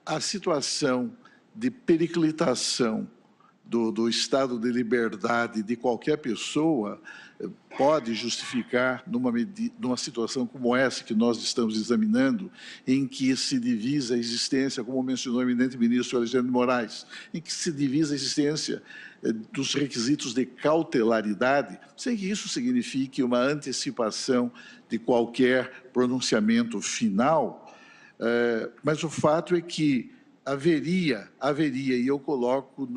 a situação de periclitação do estado de liberdade de qualquer pessoa pode justificar, numa situação como essa que nós estamos examinando, em que se divisa a existência, como mencionou o eminente ministro Alexandre de Moraes, em que se divisa a existência dos requisitos de cautelaridade, sem que isso signifique uma antecipação de qualquer pronunciamento final, mas o fato é que haveria, e eu coloco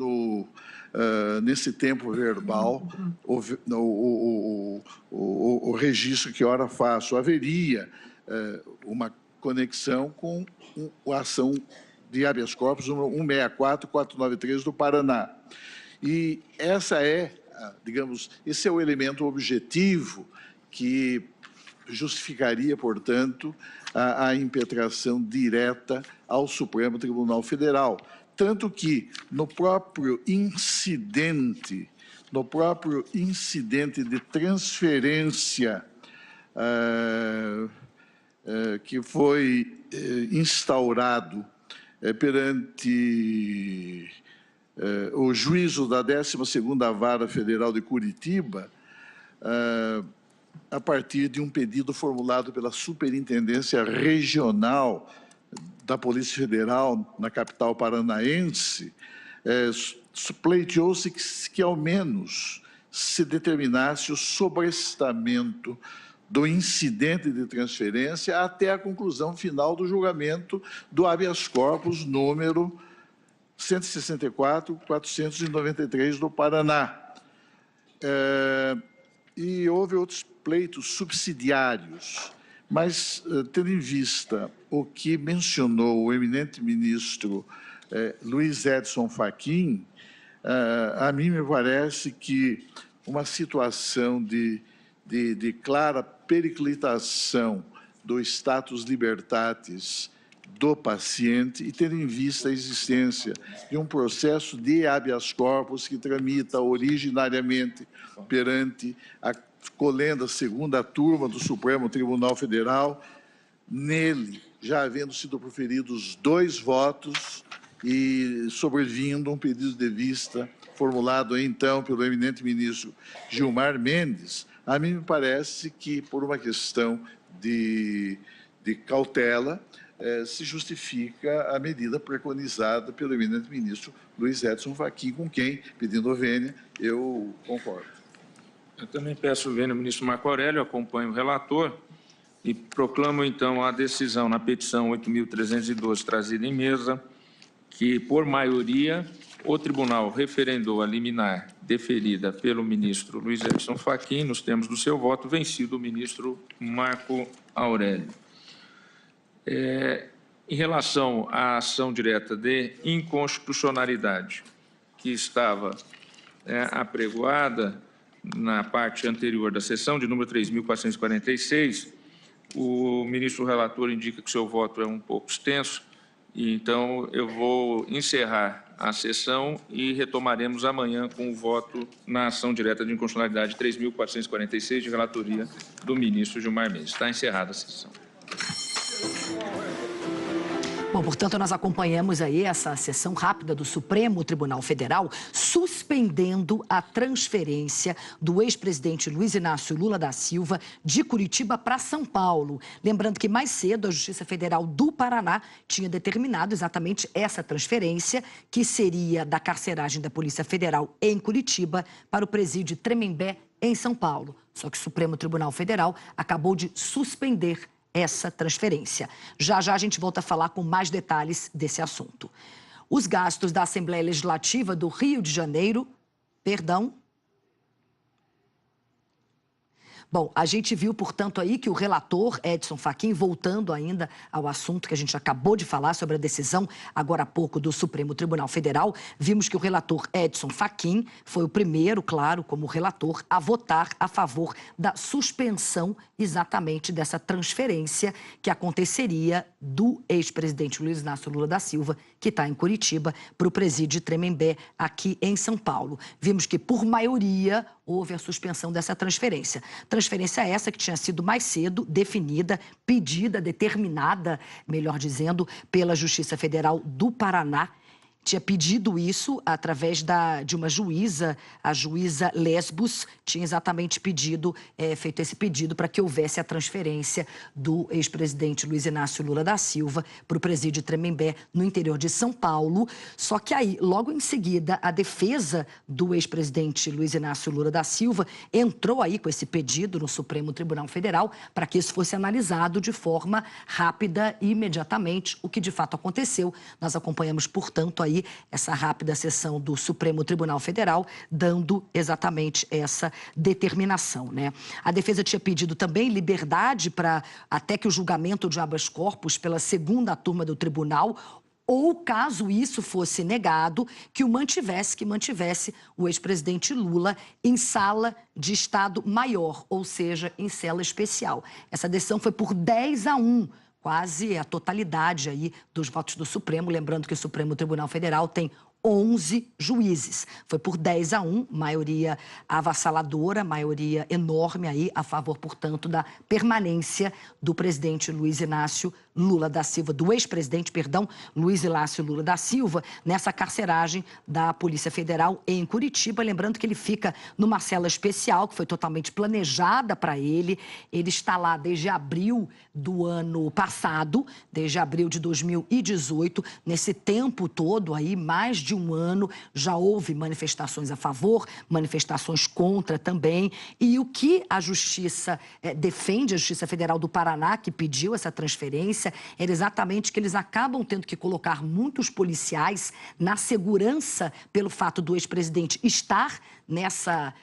nesse tempo verbal o registro que ora faço, haveria uma conexão com a ação de habeas corpus 164-493 do Paraná. E esse é o elemento objetivo que justificaria, portanto, a impetração direta ao Supremo Tribunal Federal. Tanto que, no próprio incidente de transferência que foi instaurado perante o juízo da 12ª Vara Federal de Curitiba, a partir de um pedido formulado pela Superintendência Regional da Polícia Federal na capital paranaense, pleiteou-se que ao menos se determinasse o sobrestamento do incidente de transferência até a conclusão final do julgamento do habeas corpus número 164.493 do Paraná. E houve outros pleitos subsidiários, mas, tendo em vista o que mencionou o eminente ministro Luiz Edson Fachin, a mim me parece que uma situação de clara periclitação do status libertatis do paciente e tendo em vista a existência de um processo de habeas corpus que tramita originariamente perante a colenda 2ª turma do Supremo Tribunal Federal, nele já havendo sido proferidos 2 votos e sobrevindo um pedido de vista formulado então pelo eminente ministro Gilmar Mendes, a mim me parece que por uma questão de cautela se justifica a medida preconizada pelo eminente ministro Luiz Edson Fachin, com quem, pedindo vênia, eu concordo. Eu também peço vênia ao ministro Marco Aurélio, acompanho o relator e proclamo, então, a decisão na petição 8.312, trazida em mesa, que, por maioria, o tribunal referendou a liminar deferida pelo ministro Luiz Edson Fachin, nos termos do seu voto, vencido o ministro Marco Aurélio. Em relação à ação direta de inconstitucionalidade, que estava apregoada na parte anterior da sessão, de número 3.446, o ministro relator indica que o seu voto é um pouco extenso, e então eu vou encerrar a sessão e retomaremos amanhã com o voto na ação direta de inconstitucionalidade 3.446, de relatoria do ministro Gilmar Mendes. Está encerrada a sessão. Bom, portanto, nós acompanhamos aí essa sessão rápida do Supremo Tribunal Federal suspendendo a transferência do ex-presidente Luiz Inácio Lula da Silva de Curitiba para São Paulo. Lembrando que mais cedo a Justiça Federal do Paraná tinha determinado exatamente essa transferência, que seria da carceragem da Polícia Federal em Curitiba para o presídio Tremembé em São Paulo. Só que o Supremo Tribunal Federal acabou de suspender essa transferência. Já já a gente volta a falar com mais detalhes desse assunto. Os gastos da Assembleia Legislativa do Rio de Janeiro, Bom, a gente viu, portanto, aí que o relator Edson Fachin, voltando ainda ao assunto que a gente acabou de falar sobre a decisão, agora há pouco, do Supremo Tribunal Federal, vimos que o relator Edson Fachin foi o primeiro, claro, como relator, a votar a favor da suspensão exatamente dessa transferência que aconteceria do ex-presidente Luiz Inácio Lula da Silva, que está em Curitiba, para o presídio de Tremembé, aqui em São Paulo. Vimos que, por maioria, houve a suspensão dessa transferência. Transferência essa que tinha sido mais cedo definida, pedida, determinada, melhor dizendo, pela Justiça Federal do Paraná. Tinha pedido isso através de uma juíza, a juíza Lesbos, tinha exatamente feito esse pedido para que houvesse a transferência do ex-presidente Luiz Inácio Lula da Silva para o presídio Tremembé, no interior de São Paulo. Só que aí, logo em seguida, a defesa do ex-presidente Luiz Inácio Lula da Silva entrou aí com esse pedido no Supremo Tribunal Federal para que isso fosse analisado de forma rápida e imediatamente, o que de fato aconteceu. Nós acompanhamos, portanto, aí essa rápida sessão do Supremo Tribunal Federal, dando exatamente essa determinação, né? A defesa tinha pedido também liberdade para até que o julgamento de habeas corpus pela segunda turma do tribunal, ou caso isso fosse negado, que mantivesse o ex-presidente Lula em sala de estado maior, ou seja, em cela especial. Essa decisão foi por 10-1. Quase a totalidade aí dos votos do Supremo, lembrando que o Supremo Tribunal Federal tem 11 juízes. Foi por 10-1, maioria avassaladora, maioria enorme aí, a favor, portanto, da permanência do presidente Luiz Inácio Lula da Silva, do ex-presidente, Luiz Inácio Lula da Silva, nessa carceragem da Polícia Federal em Curitiba. Lembrando que ele fica numa cela especial, que foi totalmente planejada para ele. Ele está lá desde abril do ano passado, desde abril de 2018. Nesse tempo todo aí, mais de um ano, já houve manifestações a favor, manifestações contra também. E o que a Justiça defende, a Justiça Federal do Paraná, que pediu essa transferência, era exatamente que eles acabam tendo que colocar muitos policiais na segurança pelo fato do ex-presidente estar nessa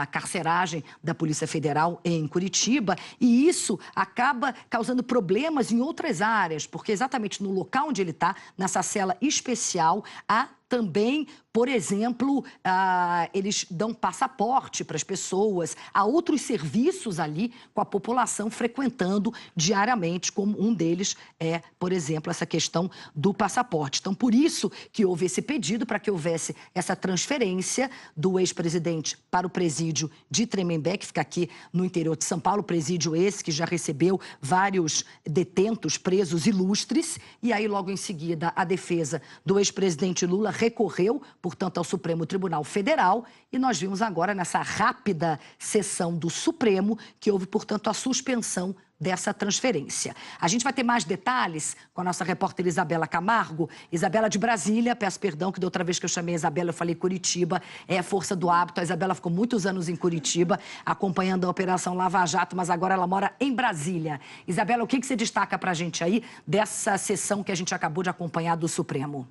carceragem da Polícia Federal em Curitiba, e isso acaba causando problemas em outras áreas, porque exatamente no local onde ele está, nessa cela especial, há também, por exemplo, eles dão passaporte para as pessoas, há outros serviços ali com a população frequentando diariamente, como um deles é, por exemplo, essa questão do passaporte. Então, por isso que houve esse pedido para que houvesse essa transferência do ex-presidente para o presídio de Tremembé, que fica aqui no interior de São Paulo, presídio esse que já recebeu vários detentos, presos ilustres, e aí logo em seguida a defesa do ex-presidente Lula recorreu, portanto, ao Supremo Tribunal Federal, e nós vimos agora nessa rápida sessão do Supremo que houve, portanto, a suspensão dessa transferência. A gente vai ter mais detalhes com a nossa repórter Isabela Camargo. Isabela de Brasília, peço perdão que da outra vez que eu chamei a Isabela eu falei Curitiba, é força do hábito. A Isabela ficou muitos anos em Curitiba, acompanhando a Operação Lava Jato, mas agora ela mora em Brasília. Isabela, o que você destaca pra gente aí dessa sessão que a gente acabou de acompanhar do Supremo?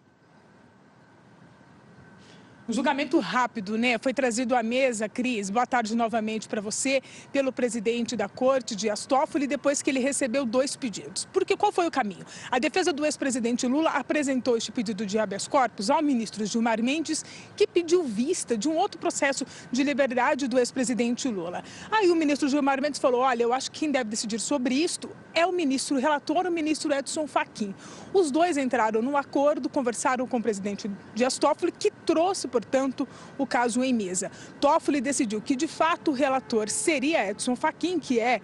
Um julgamento rápido, né? Foi trazido à mesa, Cris, boa tarde novamente para você, pelo presidente da Corte, Dias Toffoli, depois que ele recebeu 2 pedidos. Porque qual foi o caminho? A defesa do ex-presidente Lula apresentou este pedido de habeas corpus ao ministro Gilmar Mendes, que pediu vista de um outro processo de liberdade do ex-presidente Lula. Aí o ministro Gilmar Mendes falou, olha, eu acho que quem deve decidir sobre isto é o ministro relator, o ministro Edson Fachin. Os dois entraram num acordo, conversaram com o presidente Dias Toffoli, que trouxe, portanto, o caso em mesa. Toffoli decidiu que, de fato, o relator seria Edson Fachin, que é,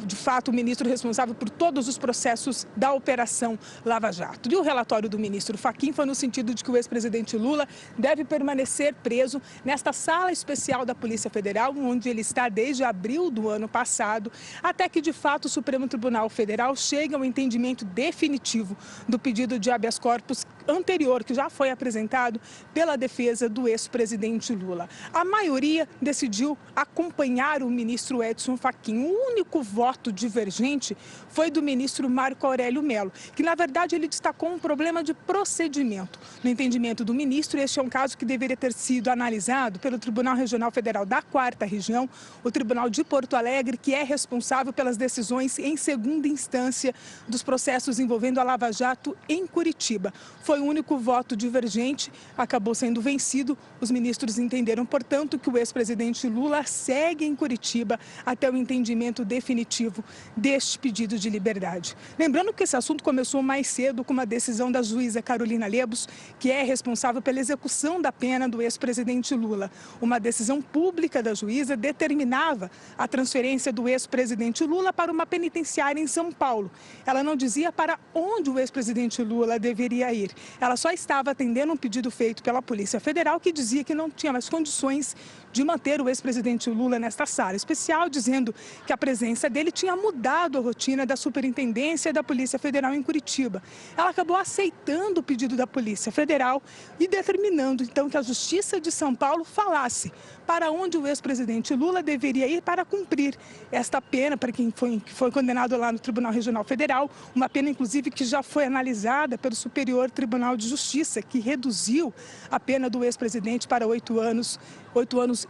de fato, o ministro responsável por todos os processos da Operação Lava Jato. E o relatório do ministro Fachin foi no sentido de que o ex-presidente Lula deve permanecer preso nesta sala especial da Polícia Federal, onde ele está desde abril do ano passado, até que, de fato, o Supremo Tribunal Federal chegue ao entendimento definitivo do pedido de habeas corpus anterior, que já foi apresentado pela defesa do ex-presidente Lula. A maioria decidiu acompanhar o ministro Edson Fachin. O único voto divergente foi do ministro Marco Aurélio Mello, que, na verdade, ele destacou um problema de procedimento. No entendimento do ministro, este é um caso que deveria ter sido analisado pelo Tribunal Regional Federal da 4ª Região, o Tribunal de Porto Alegre, que é responsável pelas decisões em segunda instância dos processos envolvendo a Lava Jato em Curitiba. foi o único voto divergente, acabou sendo vencido. Os ministros entenderam, portanto, que o ex-presidente Lula segue em Curitiba até o entendimento definitivo deste pedido de liberdade. Lembrando que esse assunto começou mais cedo com uma decisão da juíza Carolina Lebos, que é responsável pela execução da pena do ex-presidente Lula. Uma decisão pública da juíza determinava a transferência do ex-presidente Lula para uma penitenciária em São Paulo. Ela não dizia para onde o ex-presidente Lula deveria ir. Ela só estava atendendo um pedido feito pela Polícia Federal que dizia que não tinha mais condições de manter o ex-presidente Lula nesta sala especial, dizendo que a presença dele tinha mudado a rotina da Superintendência da Polícia Federal em Curitiba. Ela acabou aceitando o pedido da Polícia Federal e determinando, então, que a Justiça de São Paulo falasse para onde o ex-presidente Lula deveria ir para cumprir esta pena, para quem foi condenado lá no Tribunal Regional Federal, uma pena, inclusive, que já foi analisada pelo Superior Tribunal de Justiça, que reduziu a pena do ex-presidente para 8 anos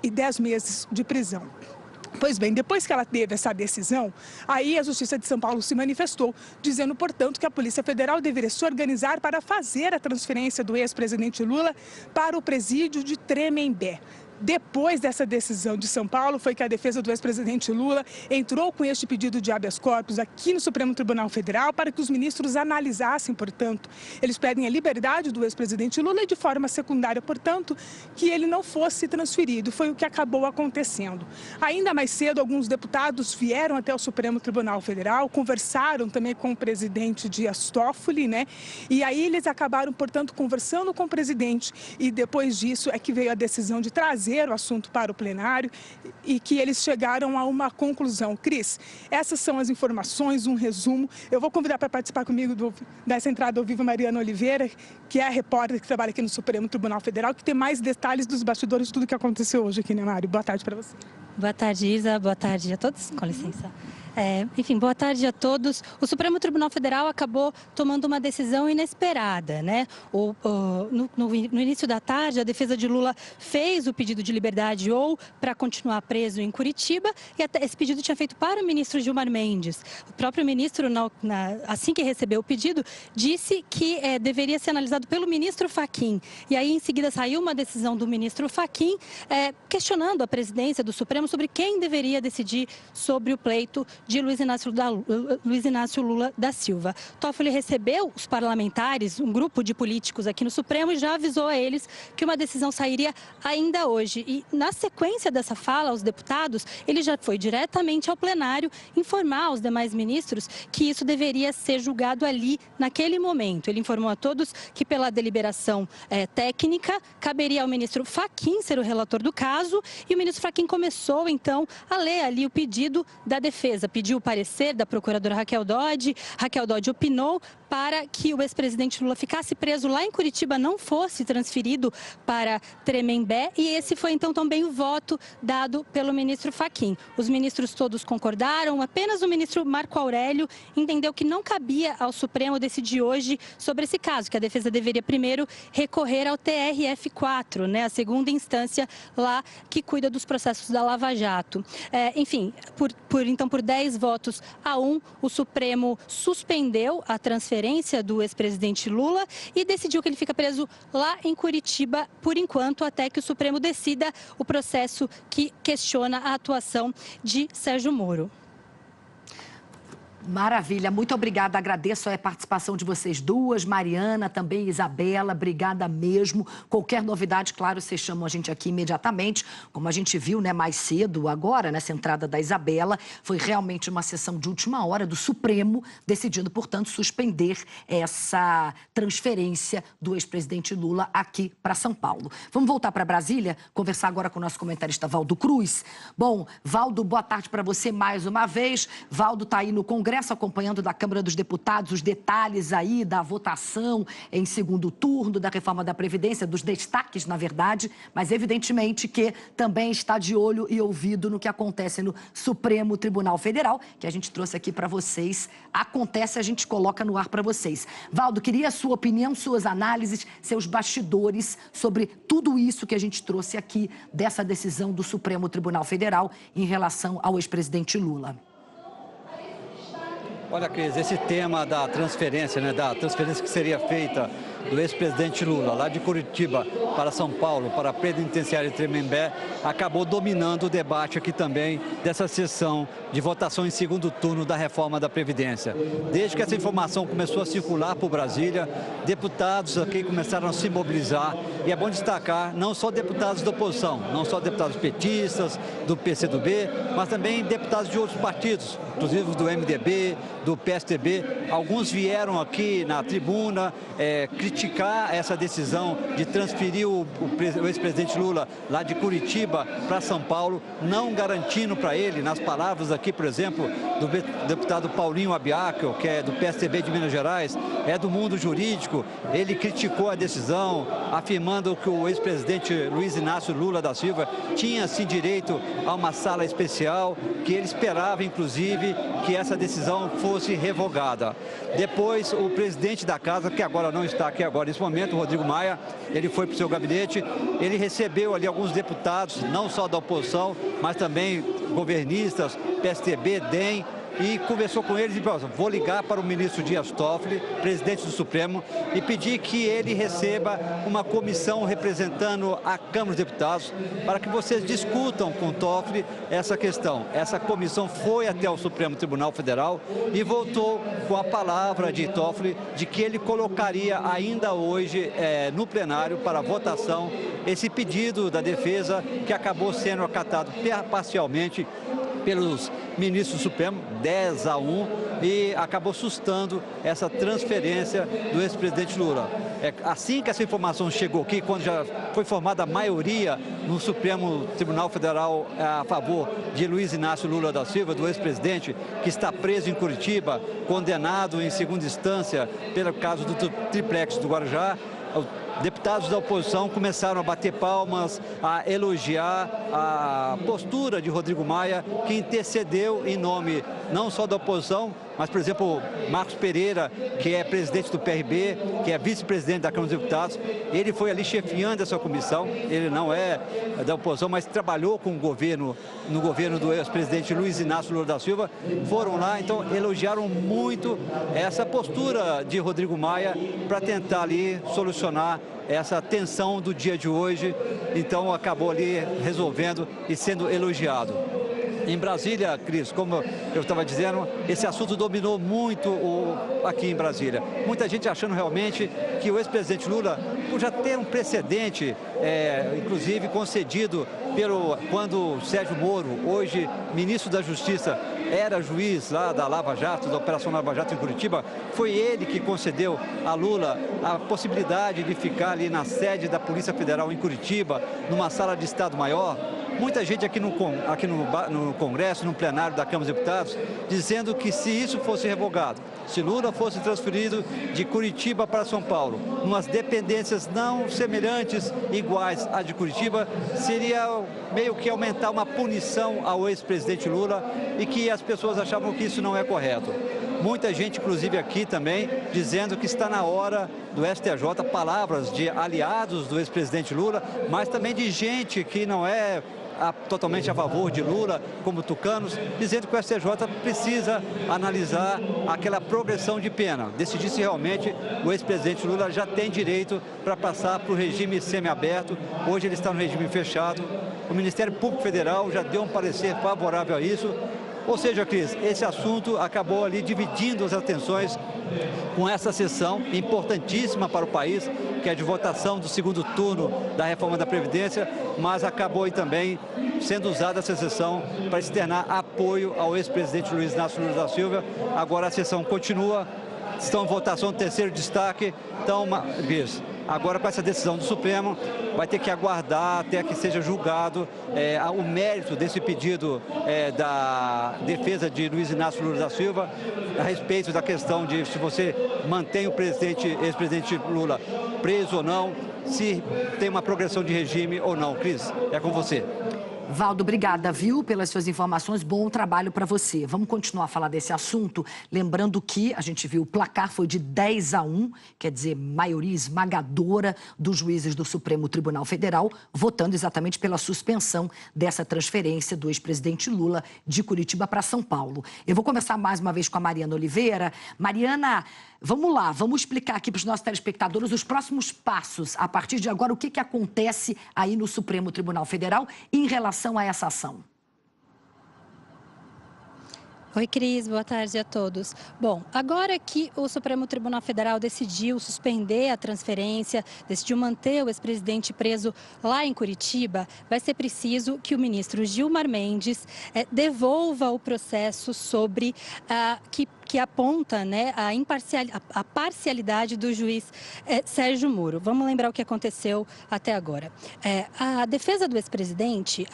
e 10 meses de prisão. Pois bem, depois que ela teve essa decisão, aí a Justiça de São Paulo se manifestou, dizendo, portanto, que a Polícia Federal deveria se organizar para fazer a transferência do ex-presidente Lula para o presídio de Tremembé. Depois dessa decisão de São Paulo, foi que a defesa do ex-presidente Lula entrou com este pedido de habeas corpus aqui no Supremo Tribunal Federal para que os ministros analisassem, portanto. Eles pedem a liberdade do ex-presidente Lula e, de forma secundária, portanto, que ele não fosse transferido. Foi o que acabou acontecendo. Ainda mais cedo, alguns deputados vieram até o Supremo Tribunal Federal, conversaram também com o presidente Dias Toffoli, né? E aí eles acabaram, portanto, conversando com o presidente e depois disso é que veio a decisão de trazer o assunto para o plenário e que eles chegaram a uma conclusão. Cris, essas são as informações, um resumo. Eu vou convidar para participar comigo dessa entrada ao vivo Mariana Oliveira, que é a repórter que trabalha aqui no Supremo Tribunal Federal, que tem mais detalhes dos bastidores de tudo que aconteceu hoje aqui, né, Mário? Boa tarde para você. Boa tarde, Isa. Boa tarde a todos. Com licença. Enfim, boa tarde a todos. O Supremo Tribunal Federal acabou tomando uma decisão inesperada, né? No início da tarde, a defesa de Lula fez o pedido de liberdade ou para continuar preso em Curitiba e até esse pedido tinha feito para o ministro Gilmar Mendes. O próprio ministro, assim que recebeu o pedido, disse que deveria ser analisado pelo ministro Fachin. E aí, em seguida, saiu uma decisão do ministro Fachin questionando a presidência do Supremo sobre quem deveria decidir sobre o pleito de Luiz Inácio Lula da Silva. Toffoli recebeu os parlamentares, um grupo de políticos aqui no Supremo, e já avisou a eles que uma decisão sairia ainda hoje. E na sequência dessa fala aos deputados, ele já foi diretamente ao plenário informar aos demais ministros que isso deveria ser julgado ali, naquele momento. Ele informou a todos que pela deliberação técnica, caberia ao ministro Fachin ser o relator do caso, e o ministro Fachin começou, então, a ler ali o pedido da defesa. Pediu o parecer da procuradora Raquel Dodge. Raquel Dodge opinou para que o ex-presidente Lula ficasse preso lá em Curitiba, não fosse transferido para Tremembé, e esse foi então também o voto dado pelo ministro Fachin. Os ministros todos concordaram, apenas o ministro Marco Aurélio entendeu que não cabia ao Supremo decidir hoje sobre esse caso, que a defesa deveria primeiro recorrer ao TRF4, né, a segunda instância lá que cuida dos processos da Lava Jato. Enfim, então por 10 votos a 1, o Supremo suspendeu a transferência do ex-presidente Lula e decidiu que ele fica preso lá em Curitiba por enquanto, até que o Supremo decida o processo que questiona a atuação de Sérgio Moro. Maravilha, muito obrigada, agradeço a participação de vocês duas, Mariana, também Isabela, obrigada mesmo. Qualquer novidade, claro, vocês chamam a gente aqui imediatamente, como a gente viu, né, mais cedo agora, nessa entrada da Isabela, foi realmente uma sessão de última hora do Supremo, decidindo, portanto, suspender essa transferência do ex-presidente Lula aqui para São Paulo. Vamos voltar para Brasília, conversar agora com o nosso comentarista Valdo Cruz. Bom, Valdo, boa tarde para você mais uma vez. Valdo está aí no Congresso, acompanhando da Câmara dos Deputados os detalhes aí da votação em segundo turno, da reforma da Previdência, dos destaques, na verdade, mas evidentemente que também está de olho e ouvido no que acontece no Supremo Tribunal Federal, que a gente trouxe aqui para vocês. Acontece, a gente coloca no ar para vocês. Valdo, queria a sua opinião, suas análises, seus bastidores sobre tudo isso que a gente trouxe aqui dessa decisão do Supremo Tribunal Federal em relação ao ex-presidente Lula. Olha, Cris, esse tema da transferência, né, da transferência que seria feita do ex-presidente Lula, lá de Curitiba para São Paulo, para a penitenciária de Tremembé, acabou dominando o debate aqui também dessa sessão de votação em segundo turno da reforma da Previdência. Desde que essa informação começou a circular por Brasília, deputados aqui começaram a se mobilizar, e é bom destacar não só deputados da oposição, não só deputados petistas, do PCdoB, mas também deputados de outros partidos, inclusive do MDB, do PSDB. Alguns vieram aqui na tribuna criticar essa decisão de transferir o ex-presidente Lula lá de Curitiba para São Paulo, não garantindo para ele, nas palavras aqui, por exemplo, do deputado Paulinho Abiacchio, que é do PSDB de Minas Gerais, é do mundo jurídico. Ele criticou a decisão, afirmando que o ex-presidente Luiz Inácio Lula da Silva tinha, sim, direito a uma sala especial, que ele esperava, inclusive, que essa decisão fosse revogada. Depois, o presidente da casa, que agora não está aqui agora nesse momento, Rodrigo Maia, ele foi para o seu gabinete, ele recebeu ali alguns deputados, não só da oposição, mas também governistas, PSDB, DEM, e conversou com eles e disse: vou ligar para o ministro Dias Toffoli, presidente do Supremo, e pedir que ele receba uma comissão representando a Câmara dos Deputados para que vocês discutam com Toffoli essa questão. Essa comissão foi até o Supremo Tribunal Federal e voltou com a palavra de Toffoli de que ele colocaria ainda hoje no plenário para votação esse pedido da defesa, que acabou sendo acatado parcialmente pelos ministros do Supremo, 10-1, e acabou sustando essa transferência do ex-presidente Lula. Assim que essa informação chegou aqui, quando já foi formada a maioria no Supremo Tribunal Federal a favor de Luiz Inácio Lula da Silva, do ex-presidente, que está preso em Curitiba, condenado em segunda instância pelo caso do triplex do Guarujá, deputados da oposição começaram a bater palmas, a elogiar a postura de Rodrigo Maia, que intercedeu em nome não só da oposição, mas, por exemplo, Marcos Pereira, que é presidente do PRB, que é vice-presidente da Câmara dos Deputados, ele foi ali chefiando essa comissão. Ele não é da oposição, mas trabalhou com o governo, no governo do ex-presidente Luiz Inácio Lula da Silva, foram lá, então elogiaram muito essa postura de Rodrigo Maia para tentar ali solucionar essa tensão do dia de hoje. Então acabou ali resolvendo e sendo elogiado. Em Brasília, Cris, como eu estava dizendo, esse assunto dominou muito aqui em Brasília. Muita gente achando realmente que o ex-presidente Lula, por já ter um precedente, inclusive concedido quando Sérgio Moro, hoje ministro da Justiça, era juiz lá da Lava Jato, da Operação Lava Jato em Curitiba, foi ele que concedeu a Lula a possibilidade de ficar ali na sede da Polícia Federal em Curitiba, numa sala de Estado Maior. Muita gente aqui no Congresso, no plenário da Câmara dos Deputados, dizendo que se isso fosse revogado, se Lula fosse transferido de Curitiba para São Paulo, umas dependências não semelhantes, iguais à de Curitiba, seria meio que aumentar uma punição ao ex-presidente Lula, e que as pessoas achavam que isso não é correto. Muita gente, inclusive aqui também, dizendo que está na hora do STJ, palavras de aliados do ex-presidente Lula, mas também de gente que não é totalmente a favor de Lula, como tucanos, dizendo que o STJ precisa analisar aquela progressão de pena, decidir se realmente o ex-presidente Lula já tem direito para passar para o regime semiaberto. Hoje ele está no regime fechado. O Ministério Público Federal já deu um parecer favorável a isso. Ou seja, Cris, esse assunto acabou ali dividindo as atenções com essa sessão importantíssima para o país, que é de votação do segundo turno da reforma da Previdência, mas acabou aí também sendo usada essa sessão para externar apoio ao ex-presidente Luiz Inácio Lula da Silva. Agora a sessão continua, estão em votação do terceiro destaque. Então, Cris, agora com essa decisão do Supremo, vai ter que aguardar até que seja julgado o mérito desse pedido da defesa de Luiz Inácio Lula da Silva a respeito da questão de se você mantém o ex-presidente Lula preso ou não, se tem uma progressão de regime ou não. Cris, é com você. Valdo, obrigada, viu, pelas suas informações. Bom trabalho para você. Vamos continuar a falar desse assunto, lembrando que a gente viu o placar foi de 10-1, quer dizer, maioria esmagadora dos juízes do Supremo Tribunal Federal, votando exatamente pela suspensão dessa transferência do ex-presidente Lula de Curitiba para São Paulo. Eu vou começar mais uma vez com a Mariana Oliveira. Mariana, vamos lá, vamos explicar aqui para os nossos telespectadores os próximos passos. A partir de agora, o que acontece aí no Supremo Tribunal Federal em relação a essa ação? Oi, Cris, boa tarde a todos. Bom, agora que o Supremo Tribunal Federal decidiu suspender a transferência, decidiu manter o ex-presidente preso lá em Curitiba, vai ser preciso que o ministro Gilmar Mendes devolva o processo sobre que aponta, né, a parcialidade do juiz Sérgio Moro. Vamos lembrar o que aconteceu até agora. A defesa do ex-presidente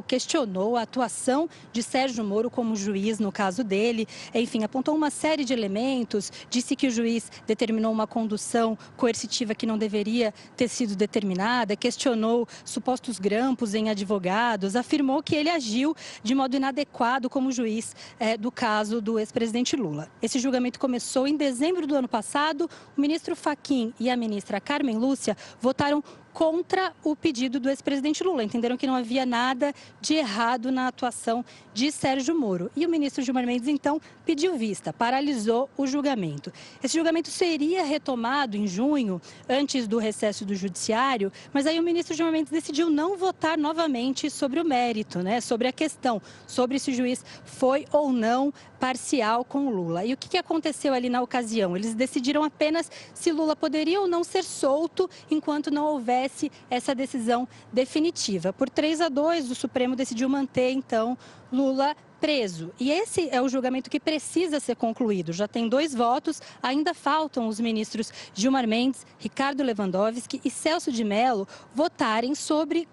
questionou a atuação de Sérgio Moro como juiz no caso dele, enfim, apontou uma série de elementos, disse que o juiz determinou uma condução coercitiva que não deveria ter sido determinada, questionou supostos grampos em advogados, afirmou que ele agiu de modo inadequado como juiz do caso do ex-presidente Lula. Esse julgamento começou em dezembro do ano passado. O ministro Fachin e a ministra Carmen Lúcia votaram contra o pedido do ex-presidente Lula. Entenderam que não havia nada de errado na atuação de Sérgio Moro. E o ministro Gilmar Mendes, então, pediu vista, paralisou o julgamento. Esse julgamento seria retomado em junho, antes do recesso do judiciário, mas aí o ministro Gilmar Mendes decidiu não votar novamente sobre o mérito, né, sobre a questão, sobre se o juiz foi ou não parcial com o Lula. E o que aconteceu ali na ocasião? Eles decidiram apenas se Lula poderia ou não ser solto enquanto não houvesse essa decisão definitiva. Por 3-2, o Supremo decidiu manter, então, Lula preso. E esse é o julgamento que precisa ser concluído. Já tem 2 votos, ainda faltam os ministros Gilmar Mendes, Ricardo Lewandowski e Celso de Mello votarem sobre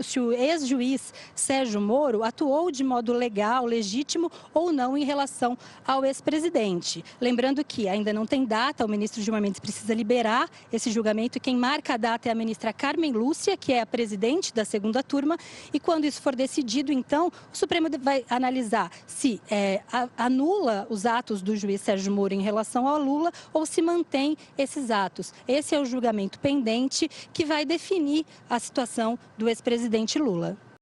se o ex-juiz Sérgio Moro atuou de modo legal, legítimo ou não em relação ao ex-presidente. Lembrando que ainda não tem data, o ministro Gilmar Mendes precisa liberar esse julgamento e quem marca a data é a ministra Carmen Lúcia, que é a presidente da segunda turma, e quando isso for decidido, então, o Supremo vai analisar se anula os atos do juiz Sérgio Moro em relação ao Lula ou se mantém esses atos. Esse é o julgamento pendente que vai definir a situação do ex-presidente Lula.